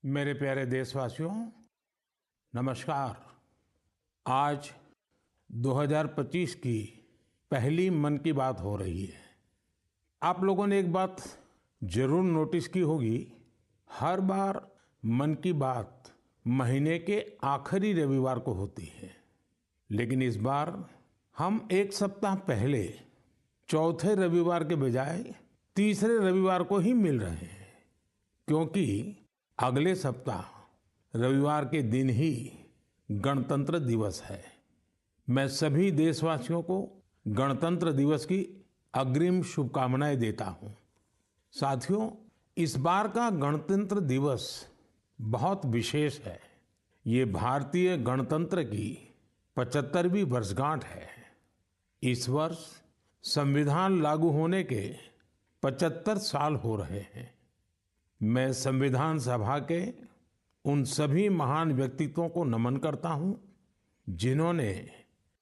मेरे प्यारे देशवासियों, नमस्कार। आज 2025 की पहली मन की बात हो रही है। आप लोगों ने एक बात जरूर नोटिस की होगी, हर बार मन की बात महीने के आखिरी रविवार को होती है, लेकिन इस बार हम एक सप्ताह पहले चौथे रविवार के बजाय तीसरे रविवार को ही मिल रहे हैं, क्योंकि अगले सप्ताह रविवार के दिन ही गणतंत्र दिवस है। मैं सभी देशवासियों को गणतंत्र दिवस की अग्रिम शुभकामनाएं देता हूं। साथियों, इस बार का गणतंत्र दिवस बहुत विशेष है। ये भारतीय गणतंत्र की 75वीं वर्षगांठ है। इस वर्ष संविधान लागू होने के 75 साल हो रहे हैं। मैं संविधान सभा के उन सभी महान व्यक्तित्वों को नमन करता हूं, जिन्होंने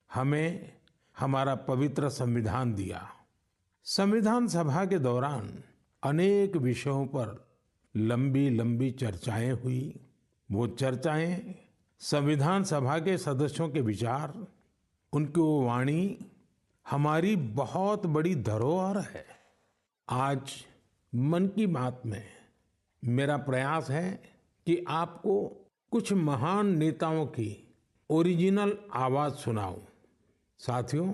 हमें हमारा पवित्र संविधान दिया। संविधान सभा के दौरान अनेक विषयों पर लंबी लंबी चर्चाएं हुई। वो चर्चाएं संविधान सभा के सदस्यों के विचार, उनकी वो वाणी हमारी बहुत बड़ी धरोहर है। आज मन की बात में मेरा प्रयास है कि आपको कुछ महान नेताओं की ओरिजिनल आवाज सुनाऊं। साथियों,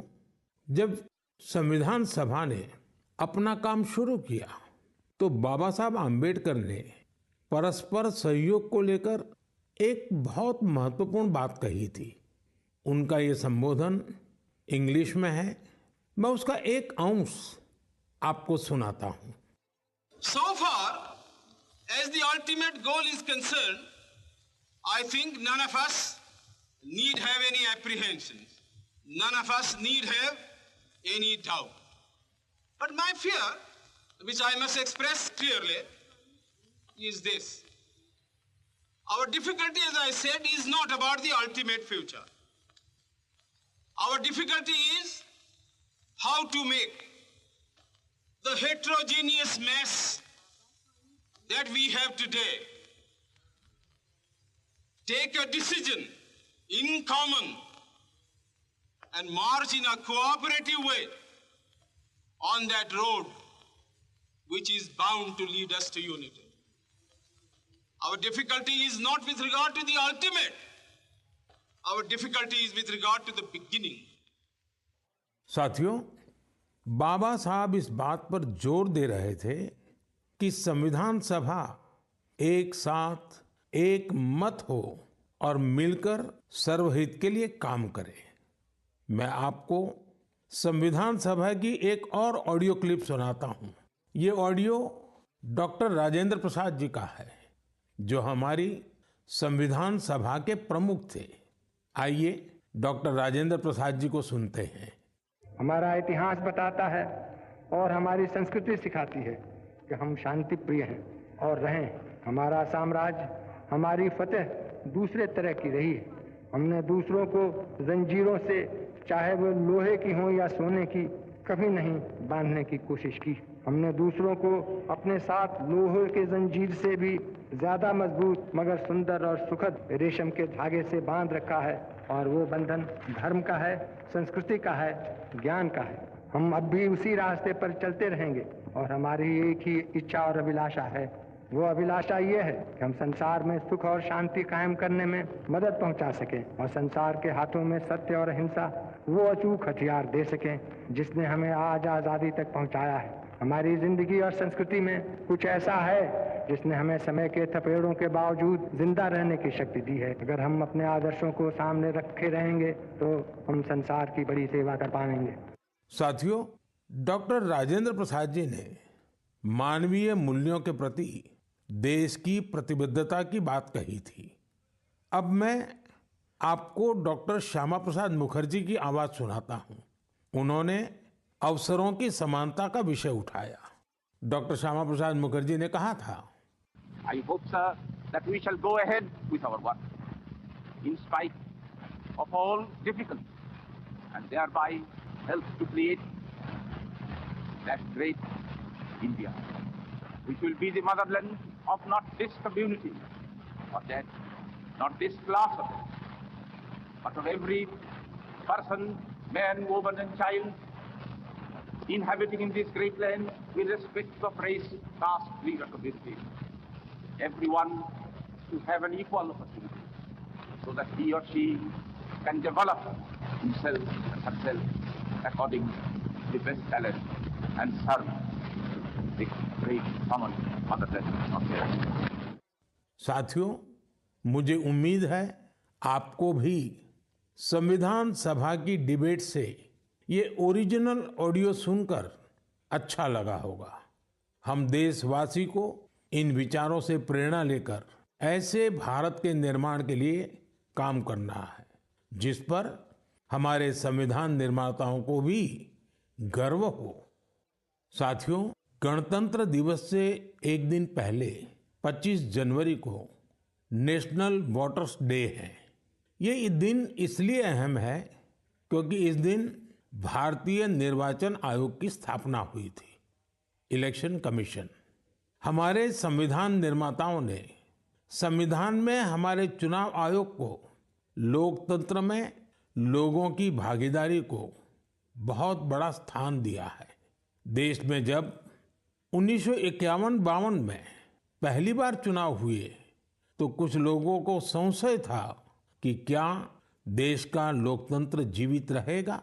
जब संविधान सभा ने अपना काम शुरू किया तो बाबा साहब आम्बेडकर ने परस्पर सहयोग को लेकर एक बहुत महत्वपूर्ण बात कही थी। उनका ये संबोधन इंग्लिश में है। मैं उसका एक अंश आपको सुनाता हूं। So far as the ultimate goal is concerned, I think none of us need have any apprehensions. None of us need have any doubt. But my fear, which I must express clearly, is this. Our difficulty, as I said, is not about the ultimate future. Our difficulty is how to make the heterogeneous mess that we have today take a decision in common and march in a cooperative way on that road which is bound to lead us to unity. Our difficulty is not with regard to the ultimate. Our difficulty is with regard to the beginning. साथियों, बाबा साहब इस बात पर जोर दे रहे थे कि संविधान सभा एक साथ एक मत हो और मिलकर सर्वहित के लिए काम करे। मैं आपको संविधान सभा की एक और ऑडियो क्लिप सुनाता हूं। ये ऑडियो डॉक्टर राजेंद्र प्रसाद जी का है, जो हमारी संविधान सभा के प्रमुख थे। आइए डॉक्टर राजेंद्र प्रसाद जी को सुनते हैं। हमारा इतिहास बताता है और हमारी संस्कृति सिखाती है कि हम शांति प्रिय हैं और रहें। हमारा साम्राज्य, हमारी फतेह दूसरे तरह की रही है। हमने दूसरों को जंजीरों से, चाहे वो लोहे की हो या सोने की, कभी नहीं बांधने की कोशिश की। हमने दूसरों को अपने साथ लोहे के जंजीर से भी ज्यादा मजबूत मगर सुंदर और सुखद रेशम के धागे से बांध रखा है, और वो बंधन धर्म का है, संस्कृति का है, ज्ञान का है। हम अब भी उसी रास्ते पर चलते रहेंगे और हमारी एक ही इच्छा और अभिलाषा है। वो अभिलाषा ये है कि हम संसार में सुख और शांति कायम करने में मदद पहुंचा सकें और संसार के हाथों में सत्य और अहिंसा वो अचूक हथियार दे सकें जिसने हमें आज आज़ादी तक पहुंचाया है। हमारी जिंदगी और संस्कृति में कुछ ऐसा है जिसने हमें समय के थपेड़ों के बावजूद जिंदा रहने की शक्ति दी है। अगर हम अपने आदर्शों को सामने रखे रहेंगे तो हम संसार की बड़ी सेवा कर पाएंगे। साथियों, डॉक्टर राजेंद्र प्रसाद जी ने मानवीय मूल्यों के प्रति देश की प्रतिबद्धता की बात कही थी। अब मैं आपको डॉक्टर श्यामा प्रसाद मुखर्जी की आवाज सुनाता हूं। उन्होंने अवसरों की समानता का विषय उठाया। डॉक्टर श्यामा प्रसाद मुखर्जी ने कहा था, I hope, sir, that we shall go ahead with our work in spite of all difficulties and thereby help to create that great India, which will be the motherland of not this community or that, not this class of it, but of every person, man, woman and child inhabiting in this great land irrespective of race, caste, creed or community. Everyone to have an equal opportunity so that he or she can develop himself and herself according to the best talent and serve the great common motherland of theirs. साथियों, मुझे उम्मीद है आपको भी संविधान सभा की debate से ये ओरिजिनल ऑडियो सुनकर अच्छा लगा होगा। हम देशवासी को इन विचारों से प्रेरणा लेकर ऐसे भारत के निर्माण के लिए काम करना है जिस पर हमारे संविधान निर्माताओं को भी गर्व हो। साथियों, गणतंत्र दिवस से एक दिन पहले 25 जनवरी को नेशनल वोटर्स डे है। ये दिन इसलिए अहम है क्योंकि इस दिन भारतीय निर्वाचन आयोग की स्थापना हुई थी। इलेक्शन कमीशन, हमारे संविधान निर्माताओं ने संविधान में हमारे चुनाव आयोग को लोकतंत्र में लोगों की भागीदारी को बहुत बड़ा स्थान दिया है। देश में जब 1951-52 में पहली बार चुनाव हुए तो कुछ लोगों को संशय था कि क्या देश का लोकतंत्र जीवित रहेगा,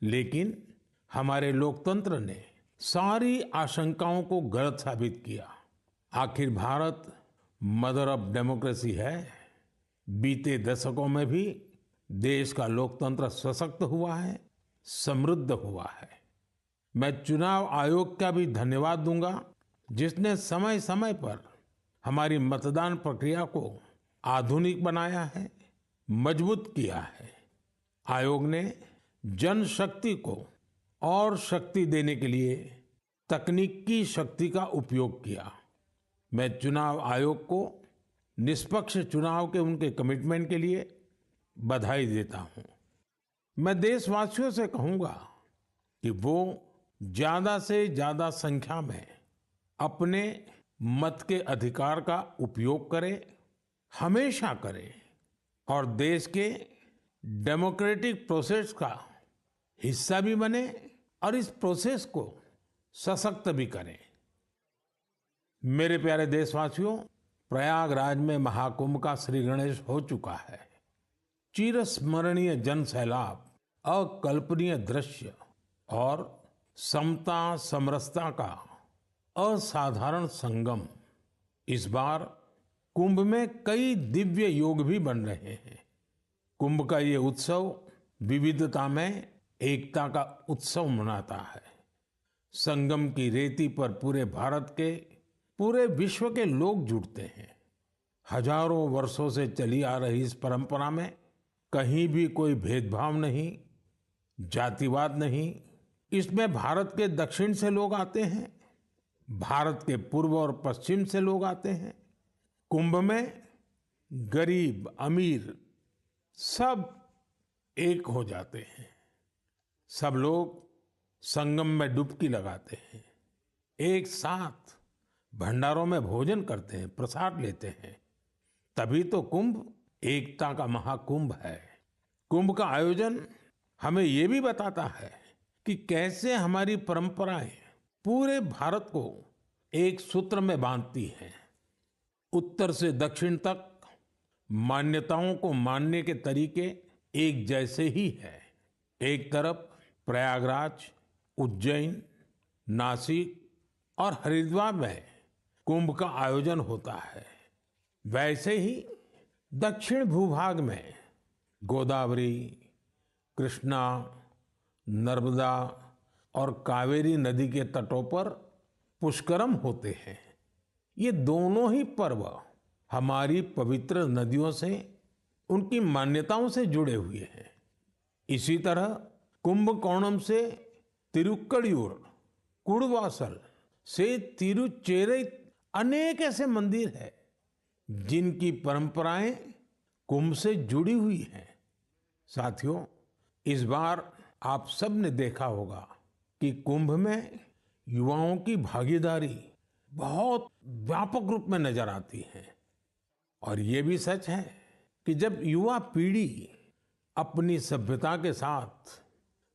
लेकिन हमारे लोकतंत्र ने सारी आशंकाओं को गलत साबित किया। आखिर भारत मदर ऑफ डेमोक्रेसी है। बीते दशकों में भी देश का लोकतंत्र सशक्त हुआ है, समृद्ध हुआ है। मैं चुनाव आयोग का भी धन्यवाद दूंगा जिसने समय समय पर हमारी मतदान प्रक्रिया को आधुनिक बनाया है, मजबूत किया है। आयोग ने जनशक्ति को और शक्ति देने के लिए तकनीकी शक्ति का उपयोग किया। मैं चुनाव आयोग को निष्पक्ष चुनाव के उनके कमिटमेंट के लिए बधाई देता हूं। मैं देशवासियों से कहूंगा कि वो ज्यादा से ज्यादा संख्या में अपने मत के अधिकार का उपयोग करें, हमेशा करें और देश के डेमोक्रेटिक प्रोसेस का हिस्सा भी बने और इस प्रोसेस को सशक्त भी करें। मेरे प्यारे देशवासियों, प्रयागराज में महाकुंभ का श्री गणेश हो चुका है। चिरस्मरणीय जन सैलाब, अकल्पनीय दृश्य और समता समरसता का असाधारण संगम। इस बार कुंभ में कई दिव्य योग भी बन रहे हैं। कुंभ का ये उत्सव विविधता में एकता का उत्सव मनाता है। संगम की रेती पर पूरे भारत के, पूरे विश्व के लोग जुड़ते हैं। हजारों वर्षों से चली आ रही इस परंपरा में कहीं भी कोई भेदभाव नहीं, जातिवाद नहीं। इसमें भारत के दक्षिण से लोग आते हैं, भारत के पूर्व और पश्चिम से लोग आते हैं। कुंभ में गरीब अमीर सब एक हो जाते हैं। सब लोग संगम में डुबकी लगाते हैं, एक साथ भंडारों में भोजन करते हैं, प्रसाद लेते हैं। तभी तो कुंभ एकता का महाकुंभ है। कुंभ का आयोजन हमें ये भी बताता है कि कैसे हमारी परंपराएं पूरे भारत को एक सूत्र में बांधती हैं। उत्तर से दक्षिण तक मान्यताओं को मानने के तरीके एक जैसे ही हैं। एक तरफ प्रयागराज, उज्जैन, नासिक और हरिद्वार में कुंभ का आयोजन होता है, वैसे ही दक्षिण भूभाग में गोदावरी, कृष्णा, नर्मदा और कावेरी नदी के तटों पर पुष्करम होते हैं। ये दोनों ही पर्व हमारी पवित्र नदियों से, उनकी मान्यताओं से जुड़े हुए हैं। इसी तरह कुंभकोणम से तिरुक्कड़ियूर, कुड़वासल, से तिरुचेरै अनेक ऐसे मंदिर हैं जिनकी परंपराएं कुंभ से जुड़ी हुई हैं। साथियों, इस बार आप सब ने देखा होगा कि कुंभ में युवाओं की भागीदारी बहुत व्यापक रूप में नजर आती है। और ये भी सच है कि जब युवा पीढ़ी अपनी सभ्यता के साथ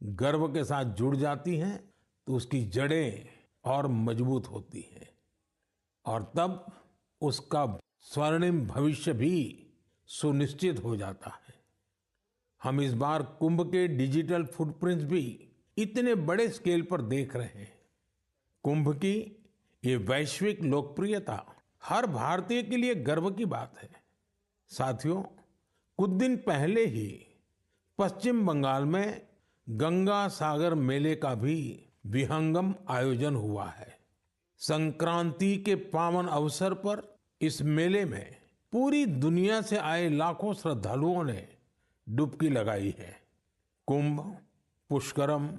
गर्व के साथ जुड़ जाती है तो उसकी जड़ें और मजबूत होती हैं और तब उसका स्वर्णिम भविष्य भी सुनिश्चित हो जाता है। हम इस बार कुंभ के डिजिटल फुटप्रिंट्स भी इतने बड़े स्केल पर देख रहे हैं। कुंभ की ये वैश्विक लोकप्रियता हर भारतीय के लिए गर्व की बात है। साथियों, कुछ दिन पहले ही पश्चिम बंगाल में गंगा सागर मेले का भी विहंगम आयोजन हुआ है। संक्रांति के पावन अवसर पर इस मेले में पूरी दुनिया से आए लाखों श्रद्धालुओं ने डुबकी लगाई है। कुंभ, पुष्करम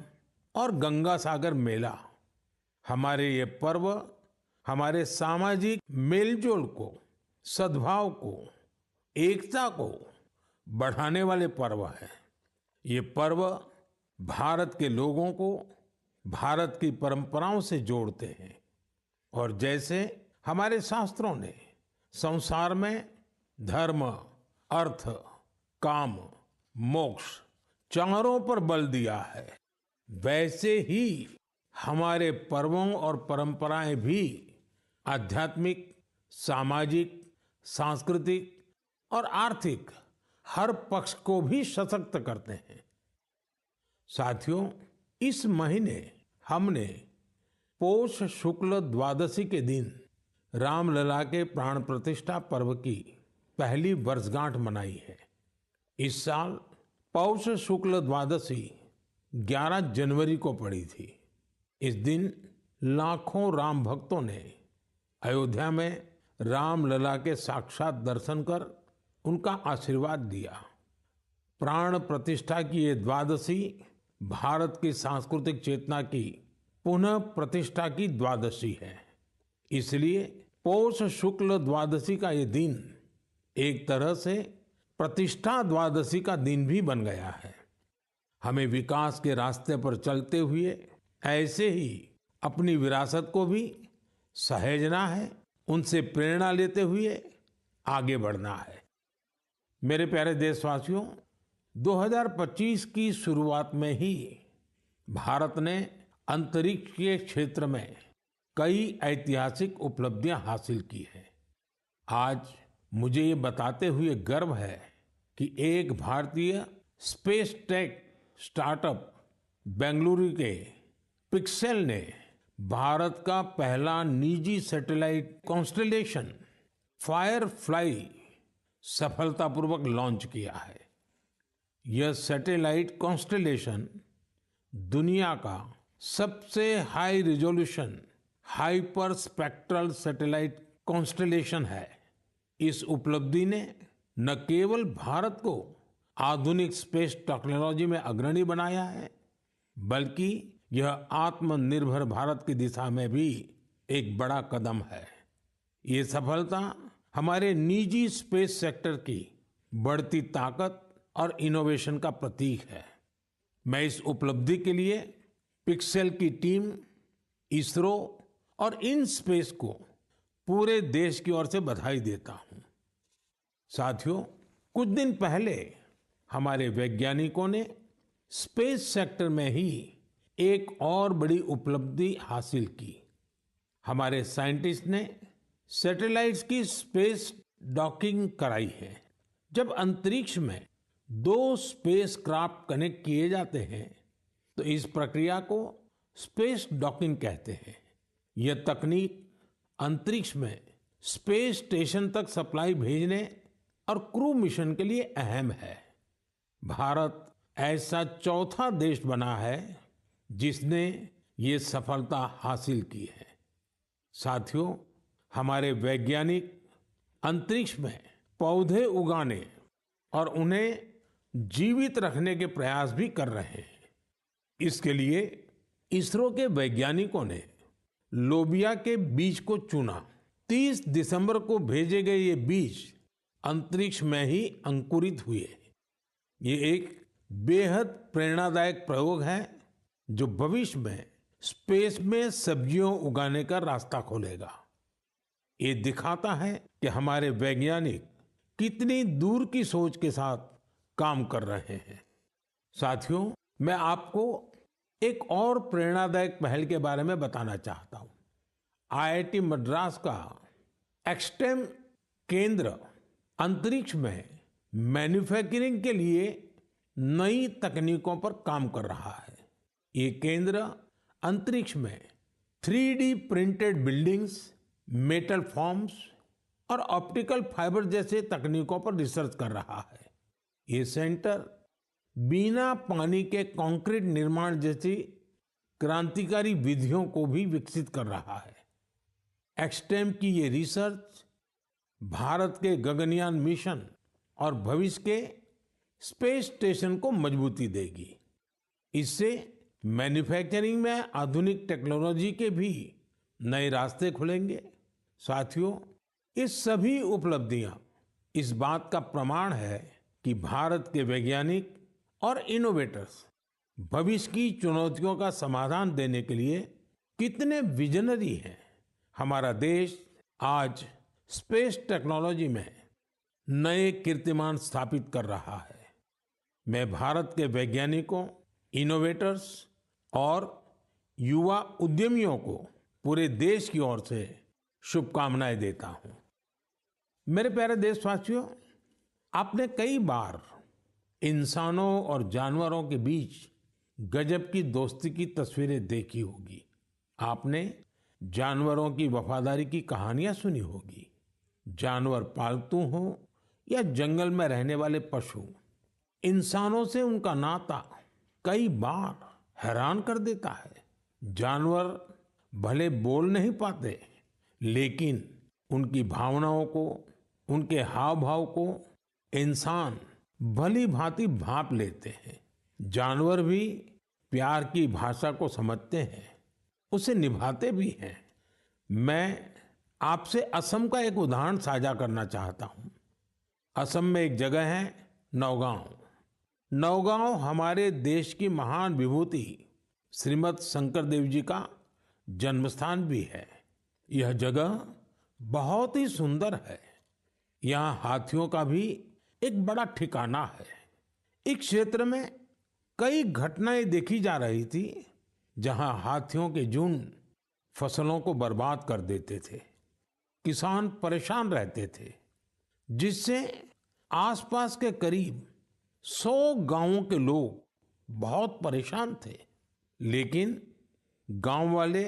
और गंगा सागर मेला हमारे ये पर्व हमारे सामाजिक मेलजोल को, सद्भाव को, एकता को बढ़ाने वाले पर्व है। ये पर्व भारत के लोगों को भारत की परंपराओं से जोड़ते हैं और जैसे हमारे शास्त्रों ने संसार में धर्म, अर्थ, काम, मोक्ष चारों पर बल दिया है, वैसे ही हमारे पर्वों और परंपराएं भी आध्यात्मिक, सामाजिक, सांस्कृतिक और आर्थिक हर पक्ष को भी सशक्त करते हैं। साथियों, इस महीने हमने पौष शुक्ल द्वादशी के दिन रामलला के प्राण प्रतिष्ठा पर्व की पहली वर्षगांठ मनाई है। इस साल पौष शुक्ल द्वादशी 11 जनवरी को पड़ी थी। इस दिन लाखों राम भक्तों ने अयोध्या में रामलला के साक्षात दर्शन कर उनका आशीर्वाद लिया। प्राण प्रतिष्ठा की ये द्वादशी भारत की सांस्कृतिक चेतना की पुनः प्रतिष्ठा की द्वादशी है। इसलिए पौष शुक्ल द्वादशी का ये दिन एक तरह से प्रतिष्ठा द्वादशी का दिन भी बन गया है। हमें विकास के रास्ते पर चलते हुए ऐसे ही अपनी विरासत को भी सहेजना है, उनसे प्रेरणा लेते हुए आगे बढ़ना है। मेरे प्यारे देशवासियों, 2025 की शुरुआत में ही भारत ने अंतरिक्ष के क्षेत्र में कई ऐतिहासिक उपलब्धियां हासिल की हैं। आज मुझे ये बताते हुए गर्व है कि एक भारतीय स्पेस टेक स्टार्टअप बेंगलुरु के पिक्सेल ने भारत का पहला निजी सैटेलाइट कॉन्स्टेलेशन फायरफ्लाई सफलतापूर्वक लॉन्च किया है। यह सैटेलाइट कॉन्स्टेलेशन दुनिया का सबसे high resolution hyper spectral satellite constellation है। इस उपलब्धि ने न केवल भारत को आधुनिक स्पेस टेक्नोलॉजी में अग्रणी बनाया है, बल्कि यह आत्मनिर्भर भारत की दिशा में भी एक बड़ा कदम है। ये सफलता हमारे निजी स्पेस सेक्टर की बढ़ती ताकत और इनोवेशन का प्रतीक है। मैं इस उपलब्धि के लिए पिक्सेल की टीम, इसरो और इन स्पेस को पूरे देश की ओर से बधाई देता हूं। साथियों, कुछ दिन पहले हमारे वैज्ञानिकों ने स्पेस सेक्टर में ही एक और बड़ी उपलब्धि हासिल की। हमारे साइंटिस्ट ने सैटेलाइट्स की स्पेस डॉकिंग कराई है। जब अंतरिक्ष में 2 स्पेसक्राफ्ट कनेक्ट किए जाते हैं तो इस प्रक्रिया को स्पेस डॉकिंग कहते हैं। यह तकनीक अंतरिक्ष में स्पेस स्टेशन तक सप्लाई भेजने और क्रू मिशन के लिए अहम है। भारत ऐसा चौथा देश बना है जिसने ये सफलता हासिल की है। साथियों, हमारे वैज्ञानिक अंतरिक्ष में पौधे उगाने और उन्हें जीवित रखने के प्रयास भी कर रहे हैं। इसके लिए इसरो के वैज्ञानिकों ने लोबिया के बीज को चुना। 30 दिसंबर को भेजे गए ये बीज अंतरिक्ष में ही अंकुरित हुए। ये एक बेहद प्रेरणादायक प्रयोग है जो भविष्य में स्पेस में सब्जियों उगाने का रास्ता खोलेगा। ये दिखाता है कि हमारे वैज्ञानिक कितनी दूर की सोच के साथ काम कर रहे हैं। साथियों, मैं आपको एक और प्रेरणादायक पहल के बारे में बताना चाहता हूं। आईआईटी मद्रास का एक्सटेम केंद्र अंतरिक्ष में मैन्युफैक्चरिंग के लिए नई तकनीकों पर काम कर रहा है। ये केंद्र अंतरिक्ष में 3D printed buildings, metal forms और ऑप्टिकल फाइबर जैसे तकनीकों पर रिसर्च कर रहा है। ये सेंटर बिना पानी के कंक्रीट निर्माण जैसी क्रांतिकारी विधियों को भी विकसित कर रहा है। एक्सटेम की ये रिसर्च भारत के गगनयान मिशन और भविष्य के स्पेस स्टेशन को मजबूती देगी। इससे मैन्युफैक्चरिंग में आधुनिक टेक्नोलॉजी के भी नए रास्ते खुलेंगे। साथियों, ये सभी उपलब्धियां इस बात का प्रमाण है कि भारत के वैज्ञानिक और इनोवेटर्स भविष्य की चुनौतियों का समाधान देने के लिए कितने विजनरी हैं। हमारा देश आज स्पेस टेक्नोलॉजी में नए कीर्तिमान स्थापित कर रहा है। मैं भारत के वैज्ञानिकों, इनोवेटर्स और युवा उद्यमियों को पूरे देश की ओर से शुभकामनाएं देता हूं। मेरे प्यारे देशवासियों, आपने कई बार इंसानों और जानवरों के बीच गजब की दोस्ती की तस्वीरें देखी होगी। आपने जानवरों की वफादारी की कहानियां सुनी होगी। जानवर पालतू हो या जंगल में रहने वाले पशु, इंसानों से उनका नाता कई बार हैरान कर देता है। जानवर भले बोल नहीं पाते, लेकिन उनकी भावनाओं को, उनके हाव भाव को इंसान भली भांति भांप लेते हैं। जानवर भी प्यार की भाषा को समझते हैं, उसे निभाते भी हैं। मैं आपसे असम का एक उदाहरण साझा करना चाहता हूं। असम में एक जगह है नौगांव। नौगांव हमारे देश की महान विभूति श्रीमद शंकर देव जी का जन्म स्थान भी है। यह जगह बहुत ही सुंदर है। यहाँ हाथियों का भी एक बड़ा ठिकाना है। इस क्षेत्र में कई घटनाएं देखी जा रही थी जहां हाथियों के झुंड फसलों को बर्बाद कर देते थे। किसान परेशान रहते थे, जिससे आसपास के करीब 100 गांवों के लोग बहुत परेशान थे। लेकिन गांव वाले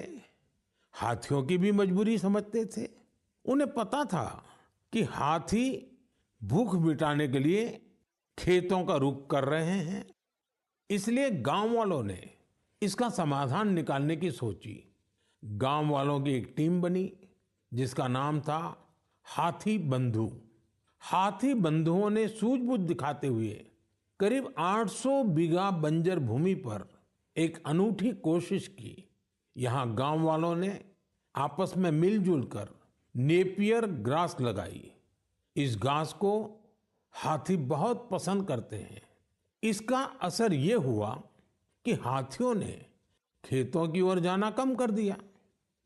हाथियों की भी मजबूरी समझते थे। उन्हें पता था कि हाथी भूख मिटाने के लिए खेतों का रुख कर रहे हैं, इसलिए गांव वालों ने इसका समाधान निकालने की सोची। गांव वालों की एक टीम बनी जिसका नाम था हाथी बंधु। हाथी बंधुओं ने सूझबूझ दिखाते हुए करीब 800 बीघा बंजर भूमि पर एक अनूठी कोशिश की। यहाँ गांव वालों ने आपस में मिलजुल कर नेपियर ग्रास लगाई। इस घास को हाथी बहुत पसंद करते हैं। इसका असर ये हुआ कि हाथियों ने खेतों की ओर जाना कम कर दिया।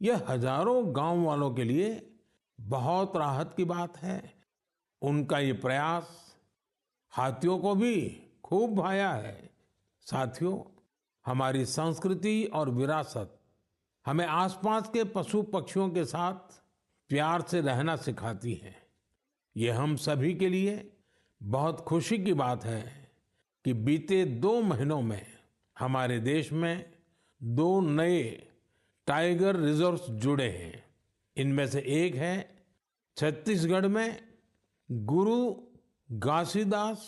यह हजारों गांव वालों के लिए बहुत राहत की बात है। उनका ये प्रयास हाथियों को भी खूब भाया है। साथियों, हमारी संस्कृति और विरासत हमें आसपास के पशु पक्षियों के साथ प्यार से रहना सिखाती है। ये हम सभी के लिए बहुत खुशी की बात है कि बीते 2 महीनों में हमारे देश में 2 नए टाइगर रिजर्व्स जुड़े हैं। इनमें से एक है छत्तीसगढ़ में गुरु घासीदास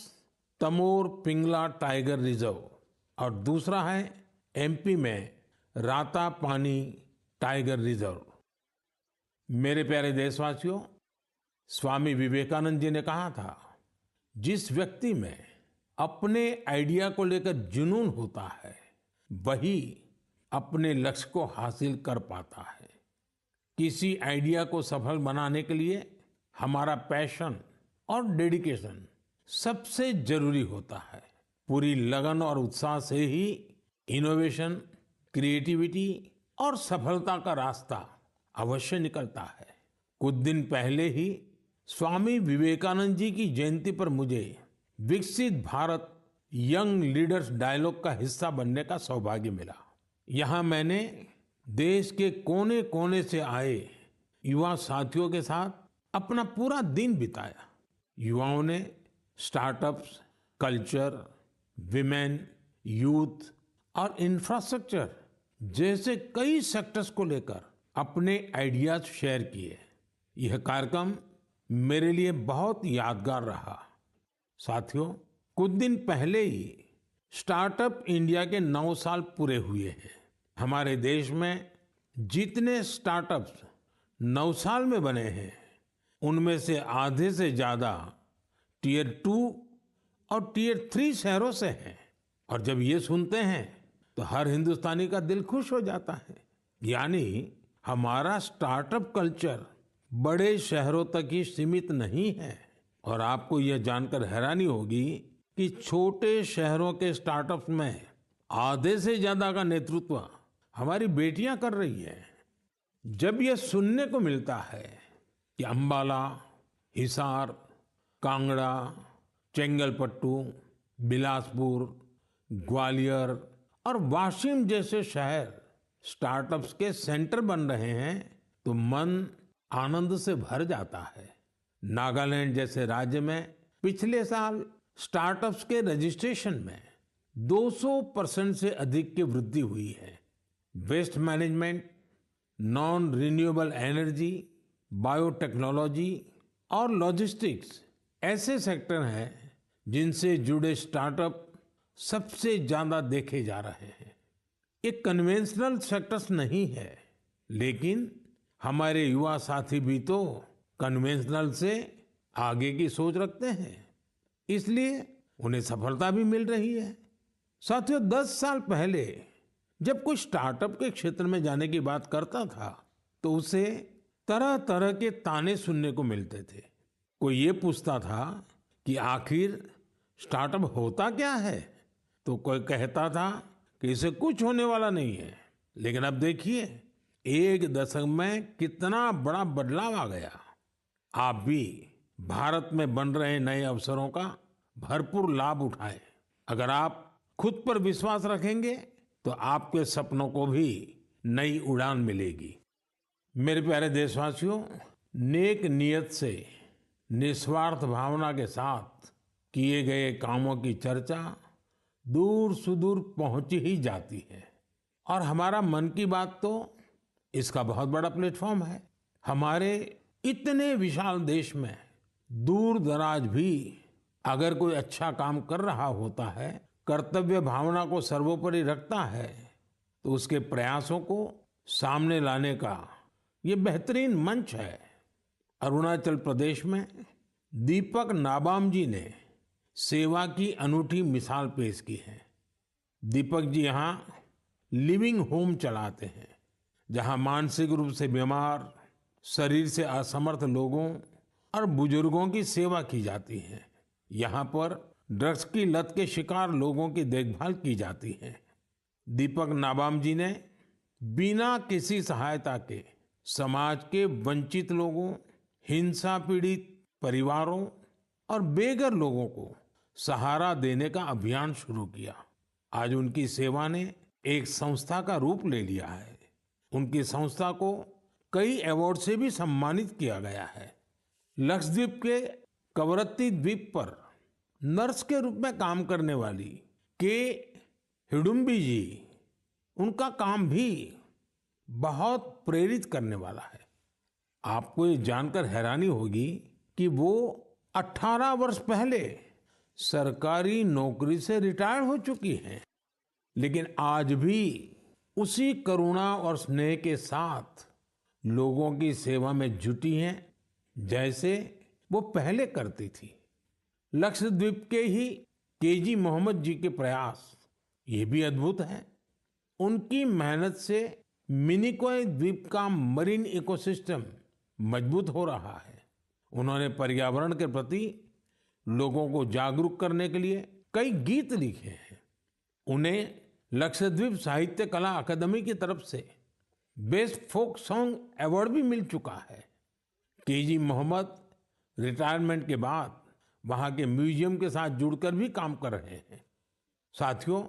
तमोर पिंगला टाइगर रिजर्व और दूसरा है एमपी में रातापानी टाइगर रिजर्व। मेरे प्यारे देशवासियों, स्वामी विवेकानंद जी ने कहा था, जिस व्यक्ति में अपने आइडिया को लेकर जुनून होता है वही अपने लक्ष्य को हासिल कर पाता है। किसी आइडिया को सफल बनाने के लिए हमारा पैशन और डेडिकेशन सबसे जरूरी होता है। पूरी लगन और उत्साह से ही इनोवेशन, क्रिएटिविटी और सफलता का रास्ता अवश्य निकलता है। कुछ दिन पहले ही स्वामी विवेकानंद जी की जयंती पर मुझे विकसित भारत यंग लीडर्स डायलॉग का हिस्सा बनने का सौभाग्य मिला। यहाँ मैंने देश के कोने कोने से आए युवा साथियों के साथ अपना पूरा दिन बिताया। युवाओं ने स्टार्टअप्स, कल्चर, विमेन, यूथ और इंफ्रास्ट्रक्चर जैसे कई सेक्टर्स को लेकर अपने आइडियाज शेयर किए। यह कार्यक्रम मेरे लिए बहुत यादगार रहा। साथियों, कुछ दिन पहले ही स्टार्टअप इंडिया के 9 साल पूरे हुए हैं। हमारे देश में जितने स्टार्टअप्स 9 साल में बने हैं, उनमें से आधे से ज्यादा टियर 2 और टियर 3 शहरों से हैं। और जब ये सुनते हैं तो हर हिंदुस्तानी का दिल खुश हो जाता है। यानी हमारा स्टार्टअप कल्चर बड़े शहरों तक ही सीमित नहीं है। और आपको यह जानकर हैरानी होगी कि छोटे शहरों के स्टार्टअप्स में आधे से ज्यादा का नेतृत्व हमारी बेटियां कर रही हैं। जब यह सुनने को मिलता है कि अंबाला, हिसार, कांगड़ा, चेंगलपट्टू, बिलासपुर, ग्वालियर और वाशिम जैसे शहर स्टार्टअप्स के सेंटर बन रहे हैं तो मन आनंद से भर जाता है। नागालैंड जैसे राज्य में पिछले साल स्टार्टअप्स के रजिस्ट्रेशन में 200% से अधिक की वृद्धि हुई है। Waste management, non renewable energy, biotechnology और लॉजिस्टिक्स ऐसे सेक्टर हैं जिनसे जुड़े स्टार्टअप सबसे ज्यादा देखे जा रहे हैं। ये कन्वेंशनल सेक्टर्स नहीं है, लेकिन हमारे युवा साथी भी तो कन्वेंशनल से आगे की सोच रखते हैं, इसलिए उन्हें सफलता भी मिल रही है। साथियों, 10 साल पहले जब कोई स्टार्टअप के क्षेत्र में जाने की बात करता था तो उसे तरह तरह के ताने सुनने को मिलते थे। कोई ये पूछता था कि आखिर स्टार्टअप होता क्या है, तो कोई कहता था कि इसे कुछ होने वाला नहीं है। लेकिन अब देखिए, 1 दशक में कितना बड़ा बदलाव आ गया। आप भी भारत में बन रहे नए अवसरों का भरपूर लाभ उठाएं। अगर आप खुद पर विश्वास रखेंगे तो आपके सपनों को भी नई उड़ान मिलेगी। मेरे प्यारे देशवासियों, नेक नियत से निस्वार्थ भावना के साथ किए गए कामों की चर्चा दूर सुदूर पहुंच ही जाती है। और हमारा मन की बात तो इसका बहुत बड़ा प्लेटफॉर्म है। हमारे इतने विशाल देश में दूर दराज भी अगर कोई अच्छा काम कर रहा होता है, कर्तव्य भावना को सर्वोपरि रखता है, तो उसके प्रयासों को सामने लाने का ये बेहतरीन मंच है। अरुणाचल प्रदेश में दीपक नाबाम जी ने सेवा की अनूठी मिसाल पेश की है। दीपक जी यहाँ लिविंग होम चलाते हैं, जहाँ मानसिक रूप से बीमार, शरीर से असमर्थ लोगों और बुजुर्गों की सेवा की जाती है। यहाँ पर ड्रग्स की लत के शिकार लोगों की देखभाल की जाती है। दीपक नाबाम जी ने बिना किसी सहायता के समाज के वंचित लोगों, हिंसा पीड़ित परिवारों और बेघर लोगों को सहारा देने का अभियान शुरू किया। आज उनकी सेवा ने एक संस्था का रूप ले लिया है। उनकी संस्था को कई अवार्ड से भी सम्मानित किया गया है। लक्षद्वीप के कवरत्ती द्वीप पर नर्स के रूप में काम करने वाली के हिडुम्बी जी, उनका काम भी बहुत प्रेरित करने वाला है। आपको ये जानकर हैरानी होगी कि वो 18 वर्ष पहले सरकारी नौकरी से रिटायर हो चुकी हैं, लेकिन आज भी उसी करुणा और स्नेह के साथ लोगों की सेवा में जुटी हैं जैसे वो पहले करती थी। लक्षद्वीप के ही केजी मोहम्मद जी के प्रयास ये भी अद्भुत है। उनकी मेहनत से मिनिकॉय द्वीप का मरीन इकोसिस्टम मजबूत हो रहा है। उन्होंने पर्यावरण के प्रति लोगों को जागरूक करने के लिए कई गीत लिखे हैं। उन्हें लक्षद्वीप साहित्य कला अकादमी की तरफ से बेस्ट फोक सॉन्ग अवार्ड भी मिल चुका है। केजी मोहम्मद रिटायरमेंट के बाद वहां के म्यूजियम के साथ जुड़कर भी काम कर रहे हैं। साथियों,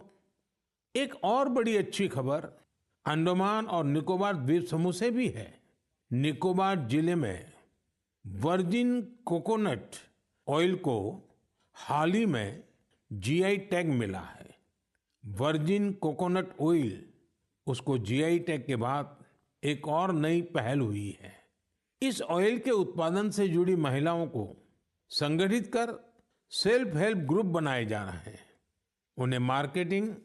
एक और बड़ी अच्छी खबर अंडमान और निकोबार द्वीप समूह से भी है। निकोबार जिले में वर्जिन कोकोनट ऑयल को हाल ही में जीआई टैग मिला है। वर्जिन कोकोनट ऑयल, उसको जीआई टैग के बाद एक और नई पहल हुई है। इस ऑयल के उत्पादन से जुड़ी महिलाओं को संगठित कर सेल्फ हेल्प ग्रुप बनाए जा रहे हैं। उन्हें मार्केटिंग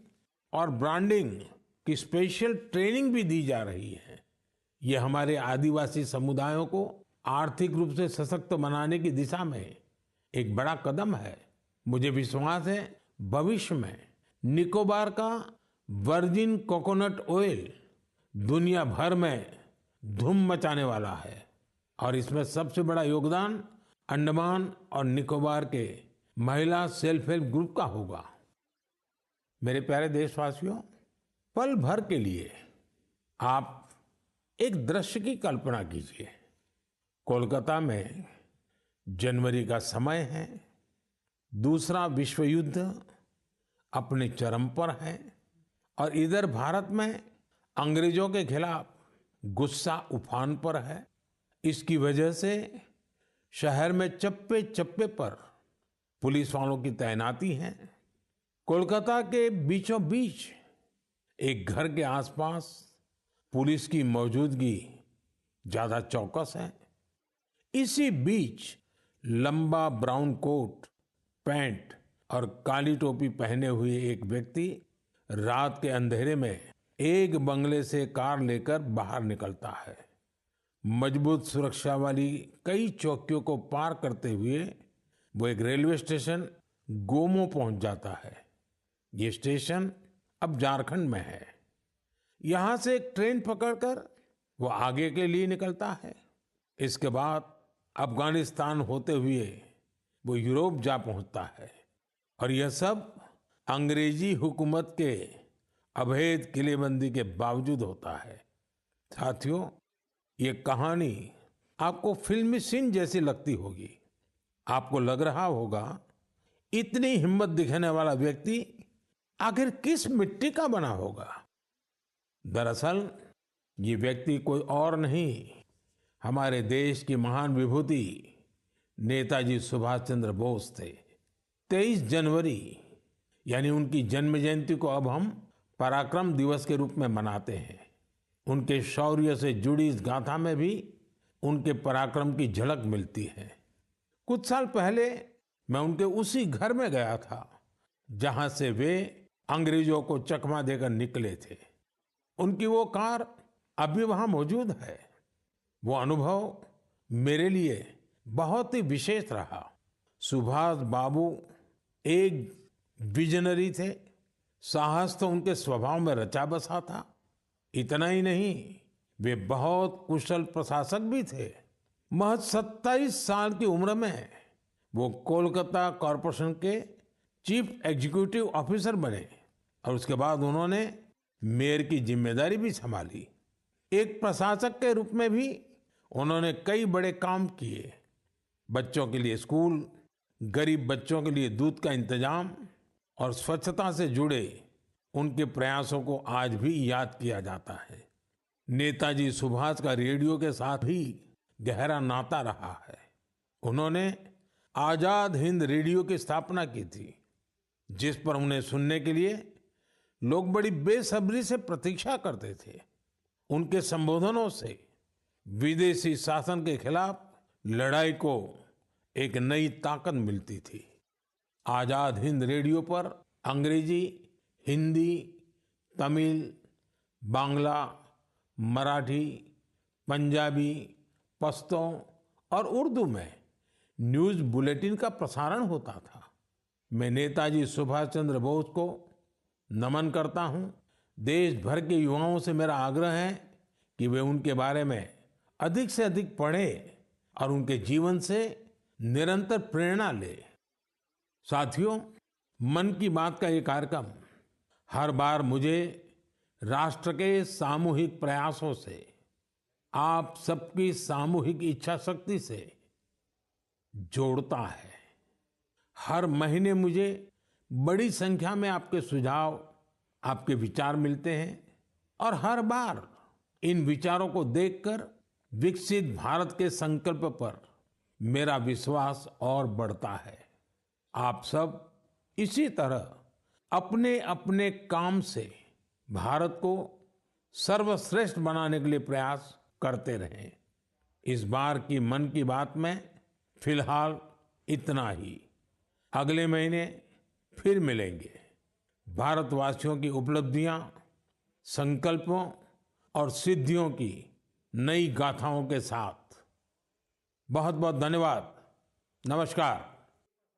और ब्रांडिंग की स्पेशल ट्रेनिंग भी दी जा रही है। ये हमारे आदिवासी समुदायों को आर्थिक रूप से सशक्त बनाने की दिशा में एक बड़ा कदम है। मुझे विश्वास है भविष्य में निकोबार का वर्जिन कोकोनट ऑयल दुनिया भर में धूम मचाने वाला है और इसमें सबसे बड़ा योगदान अंडमान और निकोबार के महिला सेल्फ हेल्प ग्रुप का होगा। मेरे प्यारे देशवासियों, पल भर के लिए आप एक दृश्य की कल्पना कीजिए। कोलकाता में जनवरी का समय है, दूसरा विश्व युद्ध अपने चरम पर है और इधर भारत में अंग्रेजों के खिलाफ गुस्सा उफान पर है। इसकी वजह से शहर में चप्पे चप्पे पर पुलिस वालों की तैनाती है। कोलकाता के बीचों बीच एक घर के आसपास पुलिस की मौजूदगी ज्यादा चौकस है। इसी बीच लंबा ब्राउन कोट, पैंट और काली टोपी पहने हुए एक व्यक्ति रात के अंधेरे में एक बंगले से कार लेकर बाहर निकलता है। मजबूत सुरक्षा वाली कई चौकियों को पार करते हुए वो एक रेलवे स्टेशन गोमो पहुंच जाता है। ये स्टेशन अब झारखंड में है। यहां से एक ट्रेन पकड़कर वो आगे के लिए निकलता है। इसके बाद अफगानिस्तान होते हुए वो यूरोप जा पहुंचता है और यह सब अंग्रेजी हुकूमत के अभेद किलेबंदी के बावजूद होता है। साथियों, ये कहानी आपको फिल्मी सीन जैसी लगती होगी। आपको लग रहा होगा इतनी हिम्मत दिखाने वाला व्यक्ति आखिर किस मिट्टी का बना होगा। दरअसल ये व्यक्ति कोई और नहीं, हमारे देश की महान विभूति नेताजी सुभाष चंद्र बोस थे। 23 जनवरी यानी उनकी जन्म जयंती को अब हम पराक्रम दिवस के रूप में मनाते हैं। उनके शौर्य से जुड़ी इस गाथा में भी उनके पराक्रम की झलक मिलती है। कुछ साल पहले मैं उनके उसी घर में गया था जहां से वे अंग्रेजों को चकमा देकर निकले थे। उनकी वो कार अभी वहां मौजूद है। वो अनुभव मेरे लिए बहुत ही विशेष रहा। सुभाष बाबू एक विजनरी थे। साहस तो उनके स्वभाव में रचा बसा था। इतना ही नहीं, वे बहुत कुशल प्रशासक भी थे। महज 27 साल की उम्र में वो कोलकाता कॉरपोरेशन के चीफ एग्जीक्यूटिव ऑफिसर बने और उसके बाद उन्होंने मेयर की जिम्मेदारी भी संभाली। एक प्रशासक के रूप में भी उन्होंने कई बड़े काम किए। बच्चों के लिए स्कूल, गरीब बच्चों के लिए दूध का इंतजाम और स्वच्छता से जुड़े उनके प्रयासों को आज भी याद किया जाता है। नेताजी सुभाष का रेडियो के साथ भी गहरा नाता रहा है। उन्होंने आजाद हिंद रेडियो की स्थापना की थी, जिस पर उन्हें सुनने के लिए लोग बड़ी बेसब्री से प्रतीक्षा करते थे। उनके संबोधनों से विदेशी शासन के खिलाफ लड़ाई को एक नई ताकत मिलती थी। आजाद हिंद रेडियो पर अंग्रेजी, हिंदी, तमिल, बांग्ला, मराठी, पंजाबी, पश्तो और उर्दू में न्यूज़ बुलेटिन का प्रसारण होता था। मैं नेताजी सुभाष चंद्र बोस को नमन करता हूं। देश भर के युवाओं से मेरा आग्रह है कि वे उनके बारे में अधिक से अधिक पढ़ें और उनके जीवन से निरंतर प्रेरणा लें। साथियों, मन की बात का ये कार्यक्रम हर बार मुझे राष्ट्र के सामूहिक प्रयासों से, आप सबकी सामूहिक इच्छा शक्ति से जोड़ता है। हर महीने मुझे बड़ी संख्या में आपके सुझाव, आपके विचार मिलते हैं और हर बार इन विचारों को देखकर विकसित भारत के संकल्प पर मेरा विश्वास और बढ़ता है। आप सब इसी तरह अपने अपने काम से भारत को सर्वश्रेष्ठ बनाने के लिए प्रयास करते रहें। इस बार की मन की बात में फिलहाल इतना ही। अगले महीने फिर मिलेंगे। भारतवासियों की उपलब्धियां, संकल्पों और सिद्धियों की नई गाथाओं के साथ। बहुत बहुत धन्यवाद। नमस्कार।